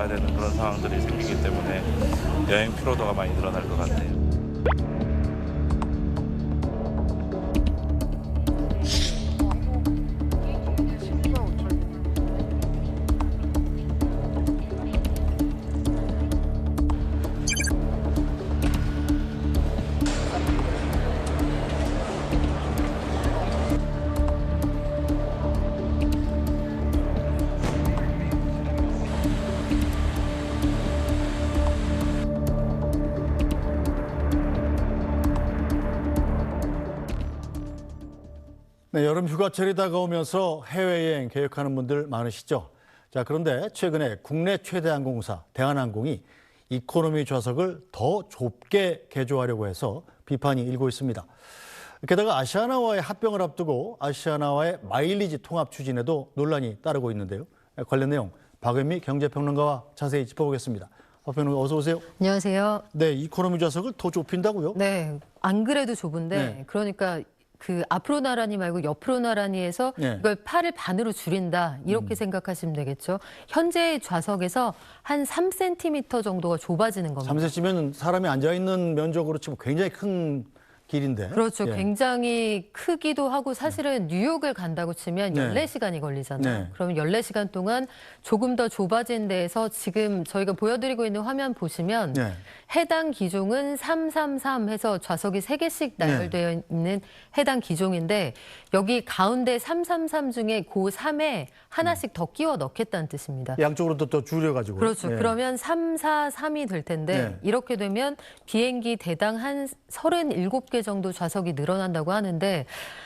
나가야 되는 그런 상황들이 생기기 때문에 여행 피로도가 많이 늘어날 것 같아요. 네, 여름 휴가철이 다가오면서 해외여행 계획하는 분들 많으시죠? 자, 그런데 최근에 국내 최대 항공사 대한항공이 이코노미 좌석을 더 좁게 개조하려고 해서 비판이 일고 있습니다. 게다가 아시아나와의 합병을 앞두고 아시아나와의 마일리지 통합 추진에도 논란이 따르고 있는데요. 관련 내용 박은미 경제평론가와 자세히 짚어보겠습니다. 박 평론가 어서 오세요. 안녕하세요. 네, 이코노미 좌석을 더 좁힌다고요? 네, 안 그래도 좁은데 네. 그러니까 그 앞으로 나란히 말고 옆으로 나란히 해서 네. 이걸 팔을 반으로 줄인다 이렇게 생각하시면 되겠죠. 현재 좌석에서 한 3cm 정도가 좁아지는 겁니다. 3cm면 사람이 앉아있는 면적으로 치면 굉장히 큰 길인데. 그렇죠. 예. 굉장히 크기도 하고 사실은 뉴욕을 간다고 치면 네. 14시간이 걸리잖아요. 네. 그러면 14시간 동안 조금 더 좁아진 데에서 지금 저희가 보여드리고 있는 화면 보시면 네. 해당 기종은 333 해서 좌석이 3개씩 나열되어 있는 해당 기종인데 여기 가운데 333 중에 그 3에 하나씩 더 끼워 넣겠다는 뜻입니다. 양쪽으로 더 줄여가지고. 그렇죠. 예. 그러면 343이 될 텐데 네. 이렇게 되면 비행기 대당 한 37개 정도 좌석이 늘어난다고 하는데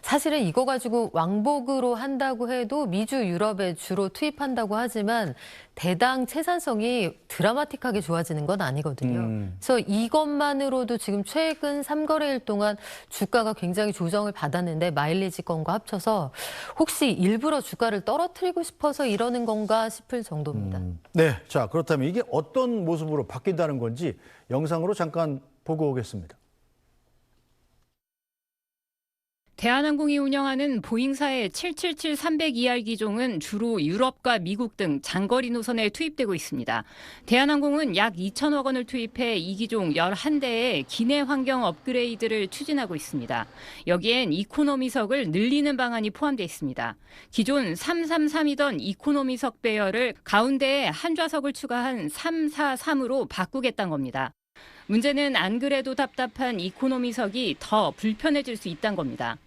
사실은 이거 가지고 왕복으로 한다고 해도 미주 유럽에 주로 투입한다고 하지만 대당 채산성이 드라마틱하게 좋아지는 건 아니거든요. 그래서 이것만으로도 지금 최근 3거래일 동안 주가가 굉장히 조정을 받았는데 마일리지 건과 합쳐서 혹시 일부러 주가를 떨어뜨리고 싶어서 이러는 건가 싶을 정도입니다. 네, 자 그렇다면 이게 어떤 모습으로 바뀐다는 건지 영상으로 잠깐 보고 오겠습니다. 대한항공이 운영하는 보잉사의 777-300ER 기종은 주로 유럽과 미국 등 장거리 노선에 투입되고 있습니다. 대한항공은 약 2천억 원을 투입해 이 기종 11대의 기내 환경 업그레이드를 추진하고 있습니다. 여기엔 이코노미석을 늘리는 방안이 포함되어 있습니다. 기존 333이던 이코노미석 배열을 가운데에 한 좌석을 추가한 343으로 바꾸겠다는 겁니다. 문제는 안 그래도 답답한 이코노미석이 더 불편해질 수 있다는 겁니다.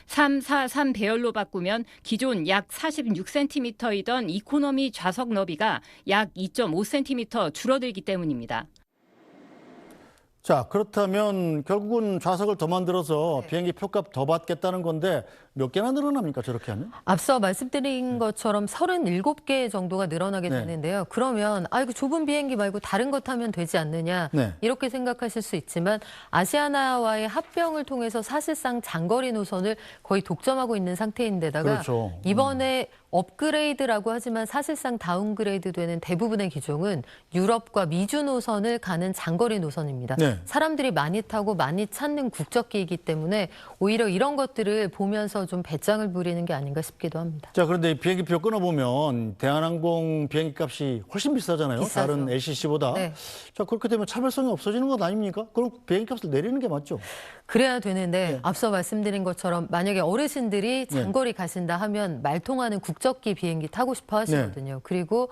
343 배열로 바꾸면 기존 약 46cm이던 이코노미 좌석 너비가 약 2.5cm 줄어들기 때문입니다. 자 그렇다면 결국은 좌석을 더 만들어서 비행기 표값 더 받겠다는 건데 몇 개나 늘어납니까 저렇게 하면? 앞서 말씀드린 것처럼 37개 정도가 늘어나게 네. 되는데요. 그러면 아이고 좁은 비행기 말고 다른 것 타면 되지 않느냐 네. 이렇게 생각하실 수 있지만 아시아나와의 합병을 통해서 사실상 장거리 노선을 거의 독점하고 있는 상태인데다가 그렇죠. 이번에 업그레이드라고 하지만 사실상 다운그레이드 되는 대부분의 기종은 유럽과 미주 노선을 가는 장거리 노선입니다. 네. 사람들이 많이 타고 많이 찾는 국적기이기 때문에 오히려 이런 것들을 보면서 좀 배짱을 부리는 게 아닌가 싶기도 합니다. 자 그런데 이 비행기표 끊어보면 대한항공 비행기 값이 훨씬 비싸잖아요. 비싸죠. 다른 LCC보다. 네. 자 그렇게 되면 차별성이 없어지는 것 아닙니까? 그럼 비행기 값을 내리는 게 맞죠? 그래야 되는데 네. 앞서 말씀드린 것처럼 만약에 어르신들이 장거리 가신다 하면 말 통하는 국적기 비행기 타고 싶어 하시거든요. 그리고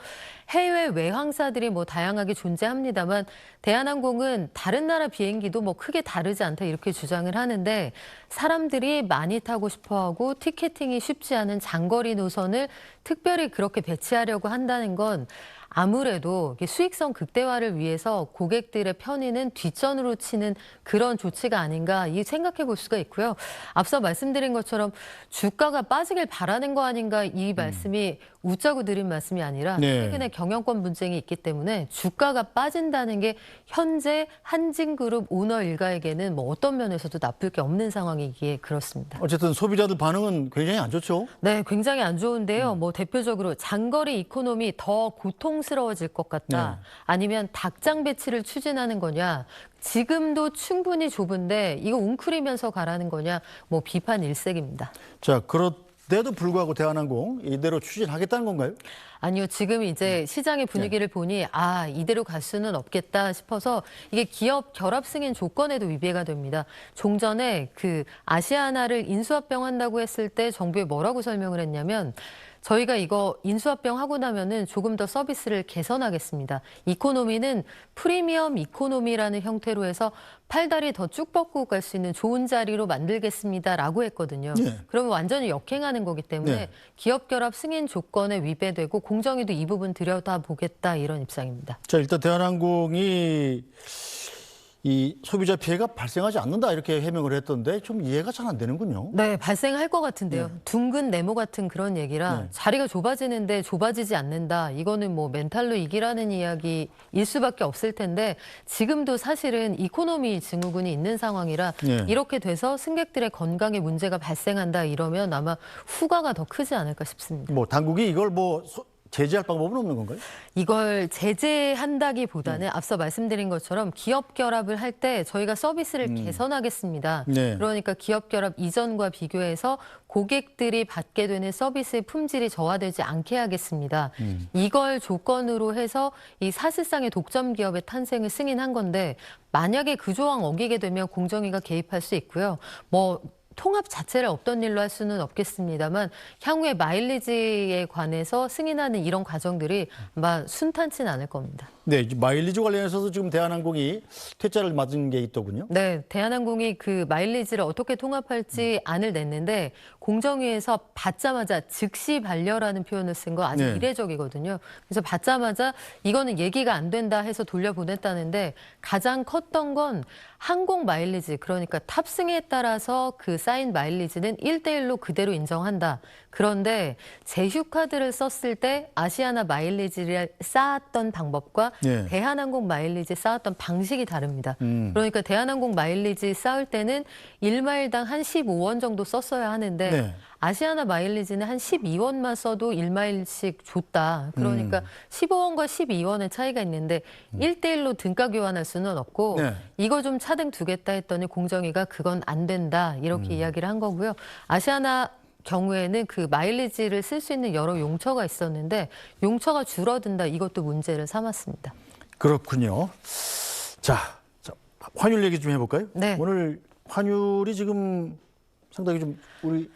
해외 외항사들이 뭐 다양하게 존재합니다만 대한항공은 다른 나라 비행기도 뭐 크게 다르지 않다 이렇게 주장을 하는데 사람들이 많이 타고 싶어하고 티켓팅이 쉽지 않은 장거리 노선을 특별히 그렇게 배치하려고 한다는 건 아무래도 수익성 극대화를 위해서 고객들의 편의는 뒷전으로 치는 그런 조치가 아닌가 이 생각해 볼 수가 있고요. 앞서 말씀드린 것처럼 주가가 빠지길 바라는 거 아닌가 이 말씀이 웃자고 드린 말씀이 아니라 네. 최근에 경영권 분쟁이 있기 때문에 주가가 빠진다는 게 현재 한진그룹 오너 일가에게는 뭐 어떤 면에서도 나쁠 게 없는 상황이기에 그렇습니다. 어쨌든 소비자들 반응은 굉장히 안 좋죠. 네, 굉장히 안 좋은데요. 뭐 대표적으로 장거리 이코노미 더 고통스러워질 것 같다. 네. 아니면 닭장 배치를 추진하는 거냐. 지금도 충분히 좁은데 이거 웅크리면서 가라는 거냐. 뭐 비판 일색입니다. 자 데도 불구하고 대한항공 이대로 추진하겠다는 건가요? 아니요, 지금 이제 시장의 분위기를 보니 이대로 갈 수는 없겠다 싶어서 이게 기업 결합 승인 조건에도 위배가 됩니다. 종전에 그 아시아나를 인수합병한다고 했을 때 정부에 뭐라고 설명을 했냐면 저희가 이거 인수합병 하고 나면은 조금 더 서비스를 개선하겠습니다. 이코노미는 프리미엄 이코노미라는 형태로 해서 팔다리 더 쭉 뻗고 갈 수 있는 좋은 자리로 만들겠습니다라고 했거든요. 네. 그러면 완전히 역행하는 거기 때문에 네. 기업 결합 승인 조건에 위배되고 공정위도 이 부분 들여다보겠다 이런 입장입니다. 자, 일단 대한항공이 이 소비자 피해가 발생하지 않는다 이렇게 해명을 했던데 좀 이해가 잘 안 되는군요. 네, 발생할 것 같은데요. 둥근 네모 같은 그런 얘기라 네. 자리가 좁아지는데 좁아지지 않는다. 이거는 뭐 멘탈로 이기라는 이야기일 수밖에 없을 텐데 지금도 사실은 이코노미 증후군이 있는 상황이라 네. 이렇게 돼서 승객들의 건강에 문제가 발생한다 이러면 아마 후과가 더 크지 않을까 싶습니다. 뭐 당국이 이걸 뭐 제재할 방법은 없는 건가요? 이걸 제재한다기보다는 앞서 말씀드린 것처럼 기업 결합을 할 때 저희가 서비스를 개선하겠습니다. 네. 그러니까 기업 결합 이전과 비교해서 고객들이 받게 되는 서비스의 품질이 저하되지 않게 하겠습니다. 이걸 조건으로 해서 이 사실상의 독점 기업의 탄생을 승인한 건데 만약에 그 조항 어기게 되면 공정위가 개입할 수 있고요. 뭐 통합 자체를 없던 일로 할 수는 없겠습니다만 향후에 마일리지에 관해서 승인하는 이런 과정들이 아마 순탄치는 않을 겁니다. 네, 이제 마일리지 관련해서도 지금 대한항공이 퇴짜를 맞은 게 있더군요. 네, 대한항공이 그 마일리지를 어떻게 통합할지 안을 냈는데 공정위에서 받자마자 즉시 반려라는 표현을 쓴 거 아주 네. 이례적이거든요. 그래서 받자마자 이거는 얘기가 안 된다 해서 돌려보냈다는데 가장 컸던 건 항공 마일리지, 그러니까 탑승에 따라서 그 쌓인 마일리지는 1대1로 그대로 인정한다. 그런데 제휴카드를 썼을 때 아시아나 마일리지를 쌓았던 방법과 네. 대한항공 마일리지 쌓았던 방식이 다릅니다. 그러니까 대한항공 마일리지 쌓을 때는 1마일당 한 15원 정도 썼어야 하는데 네. 아시아나 마일리지는 한 12원만 써도 1마일씩 줬다. 그러니까 15원과 12원의 차이가 있는데 1대1로 등가 교환할 수는 없고 네. 이거 좀 차등 두겠다 했더니 공정위가 그건 안 된다. 이렇게 이야기를 한 거고요. 아시아나 경우에는 그 마일리지를 쓸 수 있는 여러 용처가 있었는데 용처가 줄어든다. 이것도 문제를 삼았습니다. 그렇군요. 자, 환율 얘기 좀 해볼까요? 네. 오늘 환율이 지금 상당히 좀 우리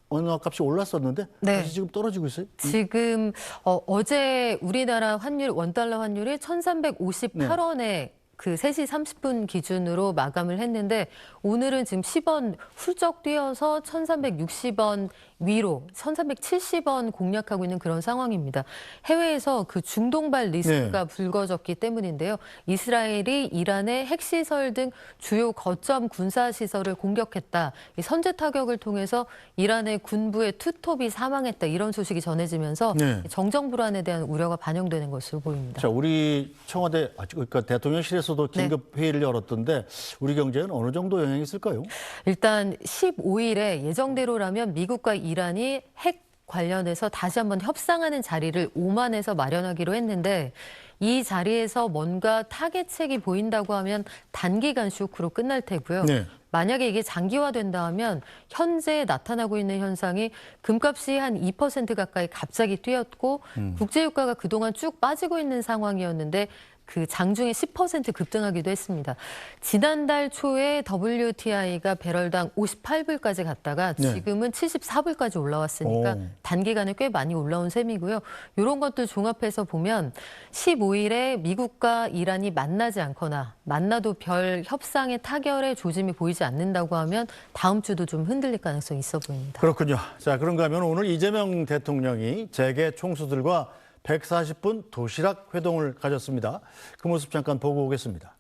원화값이 올랐었는데 네. 다시 지금 떨어지고 있어요. 지금 어제 우리나라 환율 원달러 환율이 1,358원에 그 3시 30분 기준으로 마감을 했는데 오늘은 지금 10원 훌쩍 뛰어서 1,360원 위로 1,370원 공략하고 있는 그런 상황입니다. 해외에서 그 중동발 리스크가 불거졌기 때문인데요. 이스라엘이 이란의 핵시설 등 주요 거점 군사시설을 공격했다. 이 선제 타격을 통해서 이란의 군부의 투톱이 사망했다. 이런 소식이 전해지면서 네. 정정 불안에 대한 우려가 반영되는 것으로 보입니다. 자, 우리 청와대 그러니까 대통령실에서도 긴급 회의를 열었던데 우리 경제는 어느 정도 영향이 있을까요? 일단 15일에 예정대로라면 미국과 이란이 핵 관련해서 다시 한번 협상하는 자리를 오만에서 마련하기로 했는데 이 자리에서 뭔가 타겟책이 보인다고 하면 단기간 쇼크로 끝날 테고요. 네. 만약에 이게 장기화된다 하면 현재 나타나고 있는 현상이 금값이 한 2% 가까이 갑자기 뛰었고 국제유가가 그동안 쭉 빠지고 있는 상황이었는데 그 장중에 10% 급등하기도 했습니다. 지난달 초에 WTI가 배럴당 58불까지 갔다가 네. 지금은 74불까지 올라왔으니까 오. 단기간에 꽤 많이 올라온 셈이고요. 이런 것들 종합해서 보면 15일에 미국과 이란이 만나지 않거나 만나도 별 협상의 타결의 조짐이 보이지 않는다고 하면 다음 주도 좀 흔들릴 가능성이 있어 보입니다. 그렇군요. 자, 그런가 하면 오늘 이재명 대통령이 재계 총수들과 140분 도시락 회동을 가졌습니다. 그 모습 잠깐 보고 오겠습니다.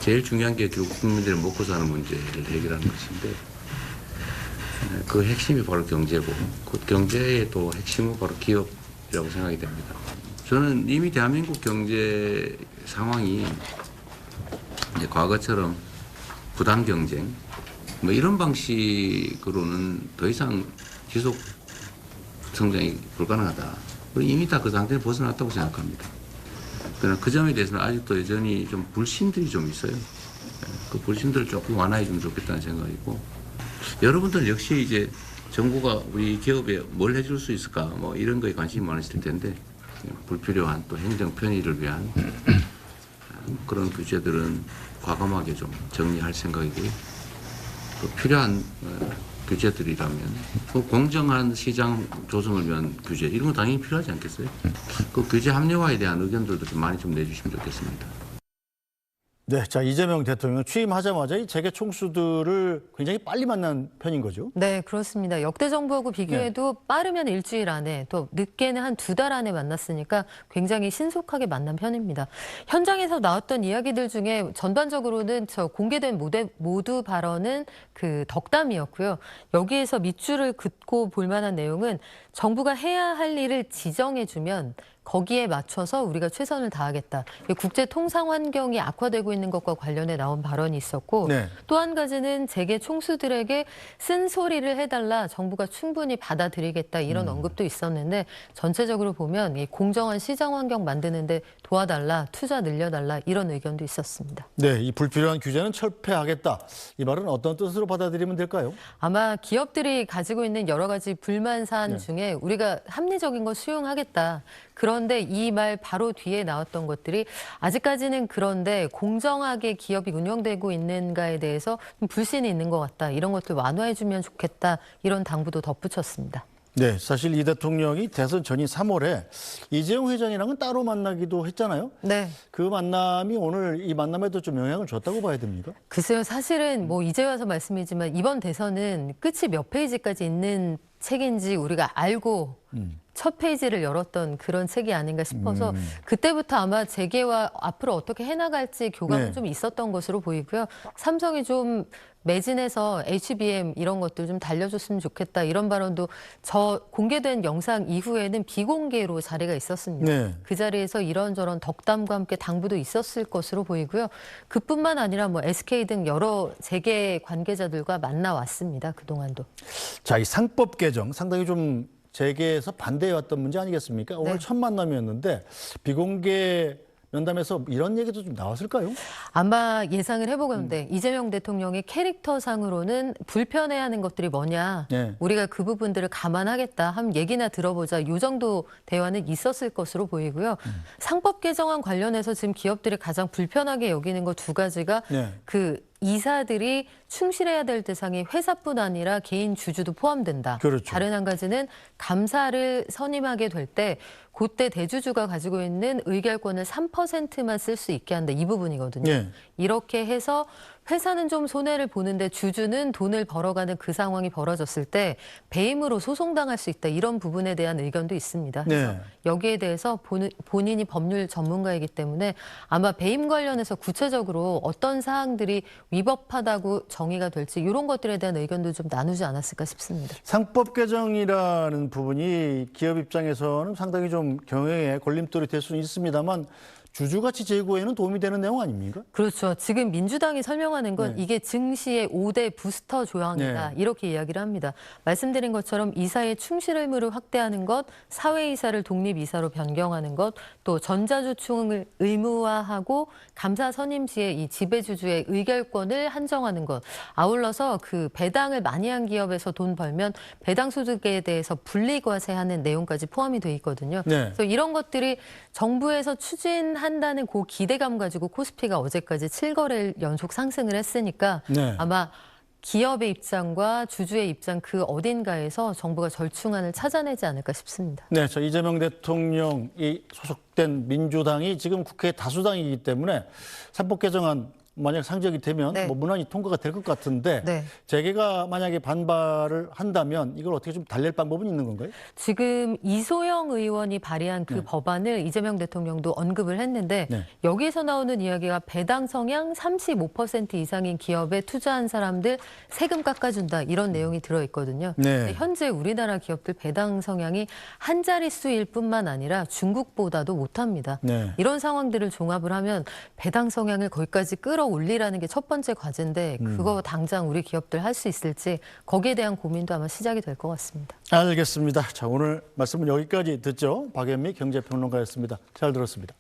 제일 중요한 게 결국 국민들의 먹고 사는 문제를 해결하는 것인데 그 핵심이 바로 경제고 그 경제의 또 핵심은 바로 기업이라고 생각이 됩니다. 저는 이미 대한민국 경제 상황이 이제 과거처럼 부당 경쟁 뭐 이런 방식으로는 더 이상 지속 성장이 불가능하다. 이미 다 그 상태를 벗어났다고 생각합니다. 그러나 그 점에 대해서는 아직도 여전히 좀 불신들이 좀 있어요. 그 불신들을 조금 완화해 주면 좋겠다는 생각이고 여러분들 역시 이제 정부가 우리 기업에 뭘 해줄 수 있을까 뭐 이런 거에 관심이 많으실 텐데 불필요한 또 행정 편의를 위한 그런 규제들은 과감하게 좀 정리할 생각이고요. 또 필요한 규제들이라면 또 공정한 시장 조성을 위한 규제 이런 거 당연히 필요하지 않겠어요? 그 규제 합리화에 대한 의견들도 좀 많이 좀 내주시면 좋겠습니다. 네, 자 이재명 대통령 취임하자마자 이 재계 총수들을 굉장히 빨리 만난 편인 거죠. 네, 그렇습니다. 역대 정부하고 비교해도 빠르면 일주일 안에 또 늦게는 한 2달 안에 만났으니까 굉장히 신속하게 만난 편입니다. 현장에서 나왔던 이야기들 중에 전반적으로는 저 공개된 모두 발언은 그 덕담이었고요. 여기에서 밑줄을 긋고 볼 만한 내용은 정부가 해야 할 일을 지정해주면 거기에 맞춰서 우리가 최선을 다하겠다. 국제 통상 환경이 악화되고 있는 것과 관련해 나온 발언이 있었고 네. 또 한 가지는 재계 총수들에게 쓴소리를 해달라 정부가 충분히 받아들이겠다 이런 언급도 있었는데 전체적으로 보면 이 공정한 시장 환경 만드는데 도와달라, 투자 늘려달라 이런 의견도 있었습니다. 네, 이 불필요한 규제는 철폐하겠다. 이 말은 어떤 뜻으로 받아들이면 될까요? 아마 기업들이 가지고 있는 여러 가지 불만 사안 네. 중에 우리가 합리적인 거 수용하겠다. 그런데 이 말 바로 뒤에 나왔던 것들이 아직까지는 그런데 공정하게 기업이 운영되고 있는가에 대해서 좀 불신이 있는 것 같다. 이런 것들 완화해주면 좋겠다. 이런 당부도 덧붙였습니다. 네, 사실 이 대통령이 대선 전인 3월에 이재용 회장이랑은 따로 만나기도 했잖아요. 네. 그 만남이 오늘 이 만남에도 좀 영향을 줬다고 봐야 됩니까? 글쎄요, 사실은 뭐 이제 와서 말씀이지만 이번 대선은 끝이 몇 페이지까지 있는 책인지 우리가 알고 첫 페이지를 열었던 그런 책이 아닌가 싶어서 그때부터 아마 재계와 앞으로 어떻게 해나갈지 교감은 네. 좀 있었던 것으로 보이고요. 삼성이 좀 매진해서 HBM 이런 것들 좀 달려줬으면 좋겠다 이런 발언도 저 공개된 영상 이후에는 비공개로 자리가 있었습니다. 네. 그 자리에서 이런저런 덕담과 함께 당부도 있었을 것으로 보이고요. 그뿐만 아니라 뭐 SK 등 여러 재계 관계자들과 만나왔습니다. 그동안도. 자, 이 상법 개정 상당히 좀 재계에서 반대해왔던 문제 아니겠습니까? 오늘 네. 첫 만남이었는데 비공개 면담에서 이런 얘기도 좀 나왔을까요? 아마 예상을 해보건데 이재명 대통령의 캐릭터상으로는 불편해하는 것들이 뭐냐. 네. 우리가 그 부분들을 감안하겠다. 한 얘기나 들어보자. 이 정도 대화는 있었을 것으로 보이고요. 상법 개정안 관련해서 지금 기업들이 가장 불편하게 여기는 것 2가지가 네. 그 이사들이 충실해야 될 대상이 회사뿐 아니라 개인 주주도 포함된다. 그렇죠. 다른 한 가지는 감사를 선임하게 될 때 그때 대주주가 가지고 있는 의결권을 3%만 쓸 수 있게 한다. 이 부분이거든요. 네. 이렇게 해서 회사는 좀 손해를 보는데 주주는 돈을 벌어가는 그 상황이 벌어졌을 때 배임으로 소송당할 수 있다. 이런 부분에 대한 의견도 있습니다. 그래서 네. 여기에 대해서 본인이 법률 전문가이기 때문에 아마 배임 관련해서 구체적으로 어떤 사항들이 위법하다고 정의가 될지 이런 것들에 대한 의견도 좀 나누지 않았을까 싶습니다. 상법 개정이라는 부분이 기업 입장에서는 상당히 좀 경영에 걸림돌이 될 수는 있습니다만 주주가치 제고에는 도움이 되는 내용 아닙니까? 그렇죠. 지금 민주당이 설명하는 건 네. 이게 증시의 5대 부스터 조항이다. 네. 이렇게 이야기를 합니다. 말씀드린 것처럼 이사의 충실 의무를 확대하는 것, 사회이사를 독립이사로 변경하는 것, 또 전자주총을 의무화하고 감사 선임 시에 이 지배주주의 의결권을 한정하는 것. 아울러서 그 배당을 많이 한 기업에서 돈 벌면 배당 소득에 대해서 분리과세하는 내용까지 포함이 돼 있거든요. 네. 그래서 이런 것들이 정부에서 추진한다는 그 기대감 가지고 코스피가 어제까지 7거래일 연속 상승을 했으니까 네. 아마 기업의 입장과 주주의 입장 그 어딘가에서 정부가 절충안을 찾아내지 않을까 싶습니다. 네, 저 이재명 대통령이 소속된 민주당이 지금 국회 다수당이기 때문에 상법 개정안 만약 상정이 되면 네. 뭐 무난히 통과가 될 것 같은데 네. 재계가 만약에 반발을 한다면 이걸 어떻게 좀 달랠 방법은 있는 건가요? 지금 이소영 의원이 발의한 그 네. 법안을 이재명 대통령도 언급을 했는데 네. 여기에서 나오는 이야기가 배당 성향 35% 이상인 기업에 투자한 사람들 세금 깎아준다 이런 내용이 들어있거든요. 네. 근데 현재 우리나라 기업들 배당 성향이 한 자릿수일 뿐만 아니라 중국보다도 못합니다. 네. 이런 상황들을 종합을 하면 배당 성향을 거기까지 끌어올리라는 게 첫 번째 과제인데 그거 당장 우리 기업들 할 수 있을지 거기에 대한 고민도 아마 시작이 될 것 같습니다. 알겠습니다. 자, 오늘 말씀은 여기까지 듣죠. 박연미 경제평론가였습니다. 잘 들었습니다.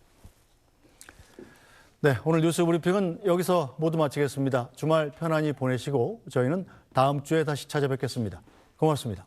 네, 오늘 뉴스 브리핑은 여기서 모두 마치겠습니다. 주말 편안히 보내시고 저희는 다음 주에 다시 찾아뵙겠습니다. 고맙습니다.